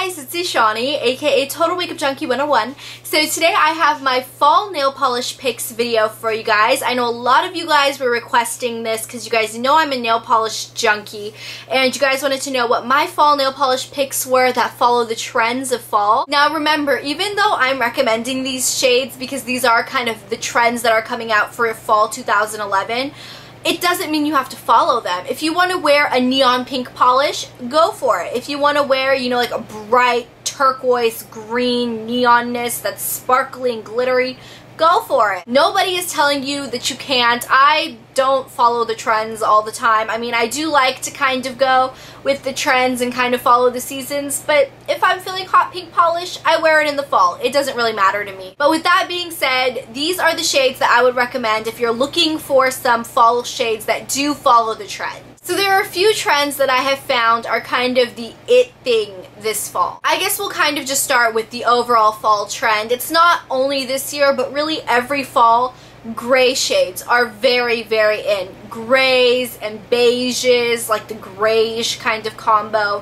guys, it's Shawnee, aka Total Makeup Junkie 101. So today I have my fall nail polish picks video for you guys. I know a lot of you guys were requesting this because you guys know I'm a nail polish junkie and you guys wanted to know what my fall nail polish picks were that follow the trends of fall. Now remember, even though I'm recommending these shades because these are kind of the trends that are coming out for fall 2011, it doesn't mean you have to follow them. If you want to wear a neon pink polish, go for it. If you want to wear, you know, like a bright turquoise green neonness that's sparkly and glittery, go for it. Nobody is telling you that you can't. I don't follow the trends all the time. I mean, I do like to kind of go with the trends and kind of follow the seasons, but if I'm feeling hot pink polish, I wear it in the fall. It doesn't really matter to me. But with that being said, these are the shades that I would recommend if you're looking for some fall shades that do follow the trend. So there are a few trends that I have found are kind of the it thing this fall. I guess we'll kind of just start with the overall fall trend. It's not only this year, but really every fall, gray shades are very, very in. Grays and beiges, like the grayish kind of combo.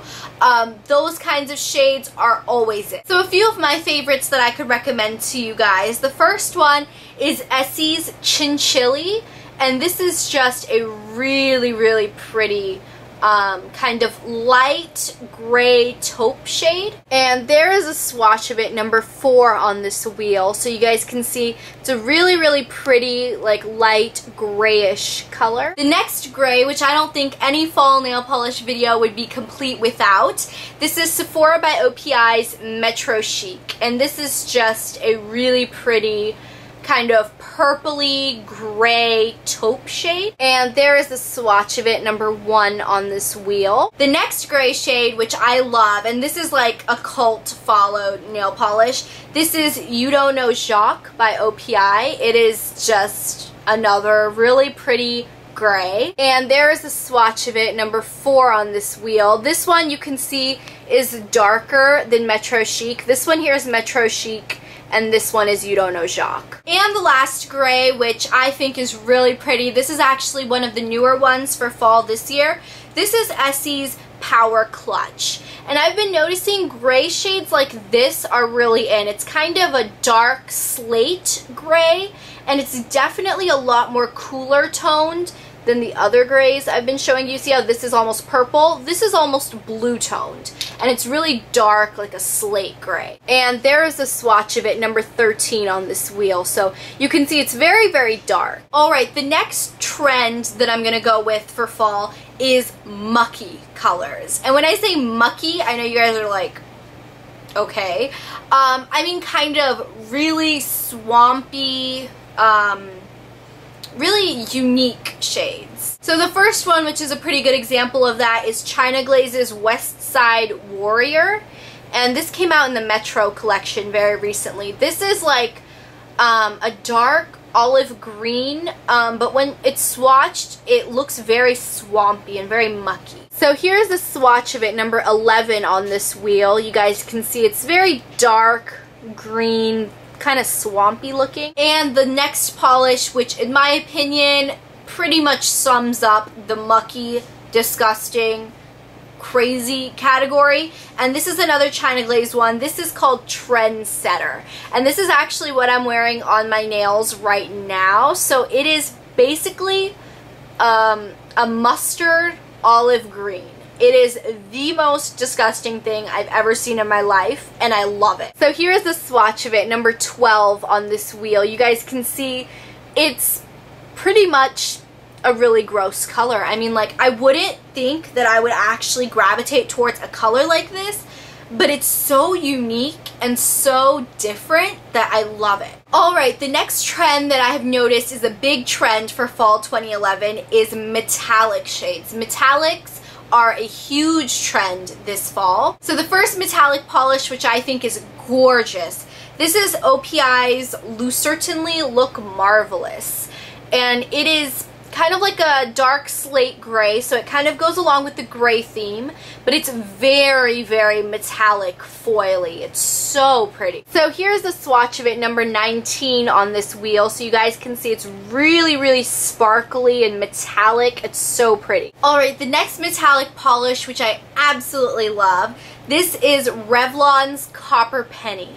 Those kinds of shades are always in. So a few of my favorites that I could recommend to you guys. The first one is Essie's Chinchilly. And this is just a really, really pretty kind of light gray taupe shade. And there is a swatch of it, number 4 on this wheel. So you guys can see it's a really, really pretty, like light grayish color. The next gray, which I don't think any fall nail polish video would be complete without, this is Sephora by O.P.I's Metro Chic. And this is just a really pretty kind of purpley gray taupe shade, and there is a swatch of it, number 1 on this wheel. The next gray shade, which I love, and this is like a cult followed nail polish, this is You Don't Know Jacques by O.P.I. It is just another really pretty gray, and there is a swatch of it, number 4 on this wheel. This one you can see is darker than Metro Chic. This one here is Metro Chic, and this one is You Don't Know Jacques. And the last gray, which I think is really pretty, this is actually one of the newer ones for fall this year. This is Essie's Power Clutch. And I've been noticing gray shades like this are really in. It's kind of a dark slate gray, and it's definitely a lot more cooler toned than the other grays I've been showing you. See how this is almost purple? This is almost blue toned, and it's really dark, like a slate gray. And there is a swatch of it, number 13 on this wheel, so you can see it's very, very dark. Alright, the next trend that I'm gonna go with for fall is mucky colors. And when I say mucky, I know you guys are like, okay. I mean kind of really swampy, really unique shades. So the first one, which is a pretty good example of that, is China Glaze's Westside Warrior, and this came out in the Metro collection very recently. This is like a dark olive green, but when it's swatched, it looks very swampy and very mucky. So here's a swatch of it, number 11 on this wheel. You guys can see it's very dark green, kind of swampy looking. And the next polish, which in my opinion pretty much sums up the mucky, disgusting, crazy category, and this is another China Glaze one. This is called Trendsetter, and this is actually what I'm wearing on my nails right now. So it is basically a mustard olive green. It is the most disgusting thing I've ever seen in my life, and I love it. So here's the swatch of it, number 12 on this wheel. You guys can see it's pretty much a really gross color. I mean, like, I wouldn't think that I would actually gravitate towards a color like this, but it's so unique and so different that I love it. Alright, the next trend that I have noticed is a big trend for fall 2011 is metallic shades. Metallics are a huge trend this fall. So the first metallic polish, which I think is gorgeous, this is O.P.I's Lucerne-tainly Look Marvelous. And it is kind of like a dark slate gray, so it kind of goes along with the gray theme, but it's very, very metallic foily. It's so pretty. So here's the swatch of it, number 19 on this wheel, so you guys can see it's really, really sparkly and metallic. It's so pretty. Alright, the next metallic polish, which I absolutely love, this is Revlon's Copper Penny,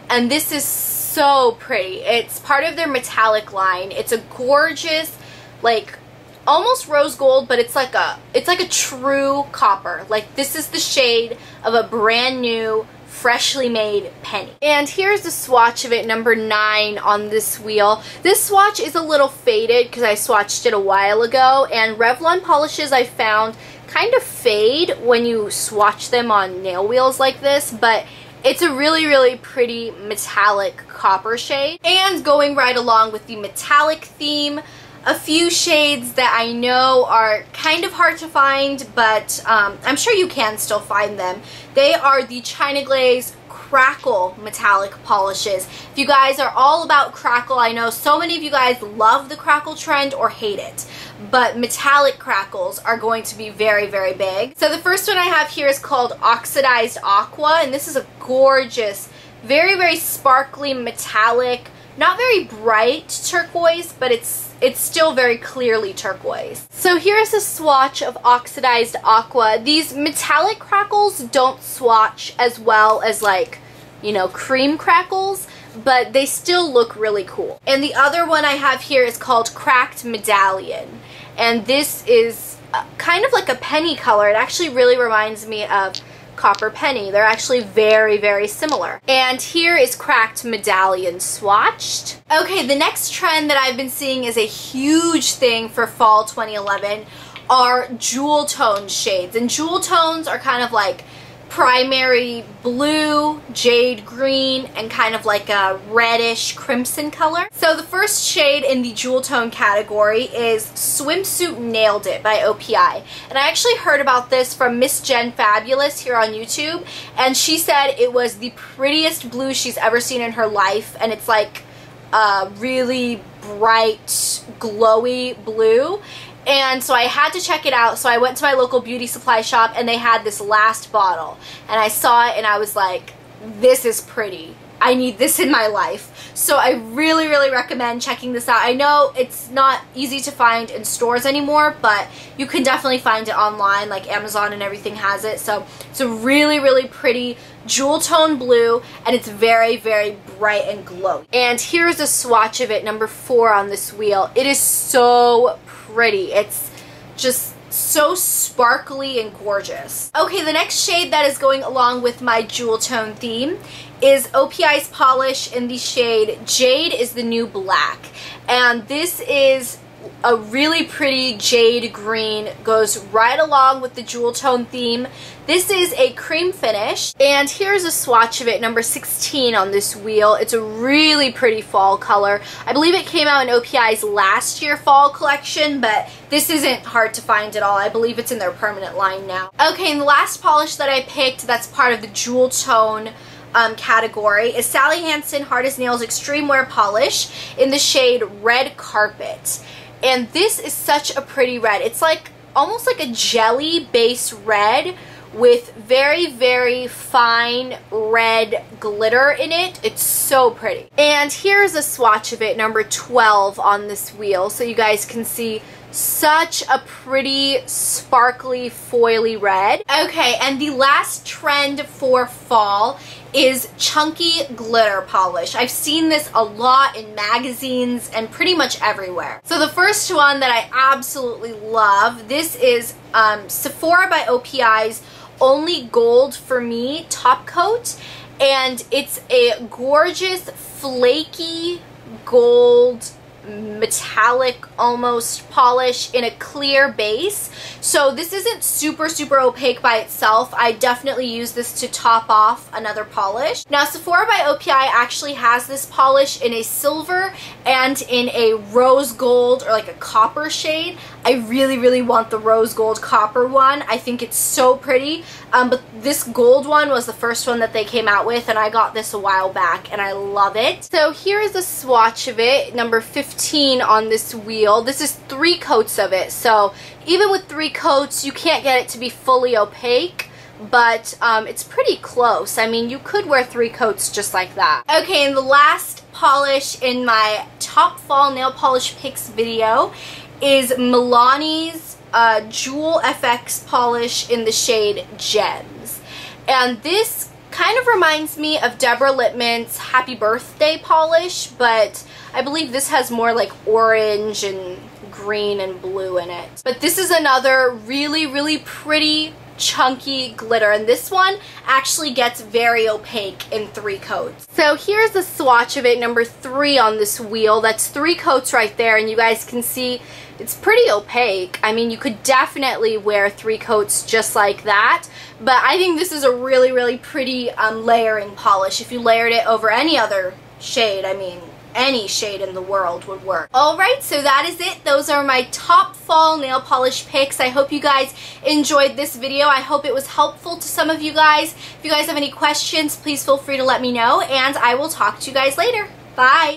and this is so pretty. It's part of their metallic line. It's a gorgeous, like almost rose gold, but it's like a true copper. Like, this is the shade of a brand new, freshly made penny. And here's the swatch of it, number 9 on this wheel. This swatch is a little faded because I swatched it a while ago, and Revlon polishes I found kind of fade when you swatch them on nail wheels like this, but it's a really, really pretty metallic copper shade. And going right along with the metallic theme, a few shades that I know are kind of hard to find, but I'm sure you can still find them. They are the China Glaze Crackle metallic polishes. If you guys are all about Crackle, I know so many of you guys love the Crackle trend or hate it, but metallic crackles are going to be very, very big. So the first one I have here is called Oxidized Aqua, and this is a gorgeous, very, very sparkly metallic, not very bright turquoise, but it's still very clearly turquoise. So here's a swatch of Oxidized Aqua. These metallic crackles don't swatch as well as, like, you know, cream crackles, but they still look really cool. And the other one I have here is called Cracked Medallion, and this is kind of like a penny color. It actually really reminds me of Copper Penny. They're actually very, very similar. And here is Cracked Medallion swatched. Okay, the next trend that I've been seeing is a huge thing for fall 2011 are jewel tone shades. And jewel tones are kind of like primary blue, jade green, and kind of like a reddish crimson color. So the first shade in the jewel tone category is Swimsuit Nailed It by O.P.I. And I actually heard about this from Miss Jen Fabulous here on YouTube, and she said it was the prettiest blue she's ever seen in her life, and it's like a really bright, glowy blue. And so I had to check it out, so I went to my local beauty supply shop and they had this last bottle. And I saw it and I was like, this is pretty. I need this in my life. So I really, really recommend checking this out. I know it's not easy to find in stores anymore, but you can definitely find it online, like Amazon and everything has it. So it's a really, really pretty jewel tone blue, and it's very, very bright and glowy. And here's a swatch of it, number 4 on this wheel. It is so pretty. It's just so sparkly and gorgeous. Okay, the next shade that is going along with my jewel tone theme is O.P.I.'s polish in the shade Jade is the New Black. And this is a really pretty jade green, goes right along with the jewel tone theme. This is a cream finish, and here's a swatch of it, number 16 on this wheel. It's a really pretty fall color. I believe it came out in O.P.I.'s last year fall collection, but this isn't hard to find at all. I believe it's in their permanent line now. Okay, and the last polish that I picked that's part of the jewel tone category is Sally Hansen Hard as Nails Extreme Wear Polish in the shade Red Carpet. And this is such a pretty red. It's like almost like a jelly base red with very, very fine red glitter in it. It's so pretty. And here's a swatch of it, number 12 on this wheel, so you guys can see such a pretty sparkly foily red. Okay, and the last trend for fall is chunky glitter polish. I've seen this a lot in magazines and pretty much everywhere. So the first one that I absolutely love, this is Sephora by O.P.I.'s Only Gold for Me top coat, and it's a gorgeous flaky gold metallic almost polish in a clear base. So this isn't super, super opaque by itself. I definitely use this to top off another polish. Now Sephora by O.P.I. actually has this polish in a silver and in a rose gold or like a copper shade. I really, really want the rose gold copper one. I think it's so pretty. But this gold one was the first one that they came out with, and I got this a while back and I love it. So here is a swatch of it, number 15 $15 on this wheel. This is 3 coats of it, so even with 3 coats, you can't get it to be fully opaque, but it's pretty close. I mean, you could wear 3 coats just like that. Okay, and the last polish in my top fall nail polish picks video is Milani's Jewel FX polish in the shade Gems. And this kind of reminds me of Deborah Lippmann's Happy Birthday polish, but I believe this has more like orange and green and blue in it. But this is another really, really pretty chunky glitter, and this one actually gets very opaque in 3 coats. So here's a swatch of it, number 3 on this wheel. That's 3 coats right there, and you guys can see it's pretty opaque. I mean, you could definitely wear 3 coats just like that, but I think this is a really, really pretty layering polish. If you layered it over any other shade, I mean, any shade in the world would work. Alright, so that is it. Those are my top fall nail polish picks. I hope you guys enjoyed this video. I hope it was helpful to some of you guys. If you guys have any questions, please feel free to let me know, and I will talk to you guys later. Bye!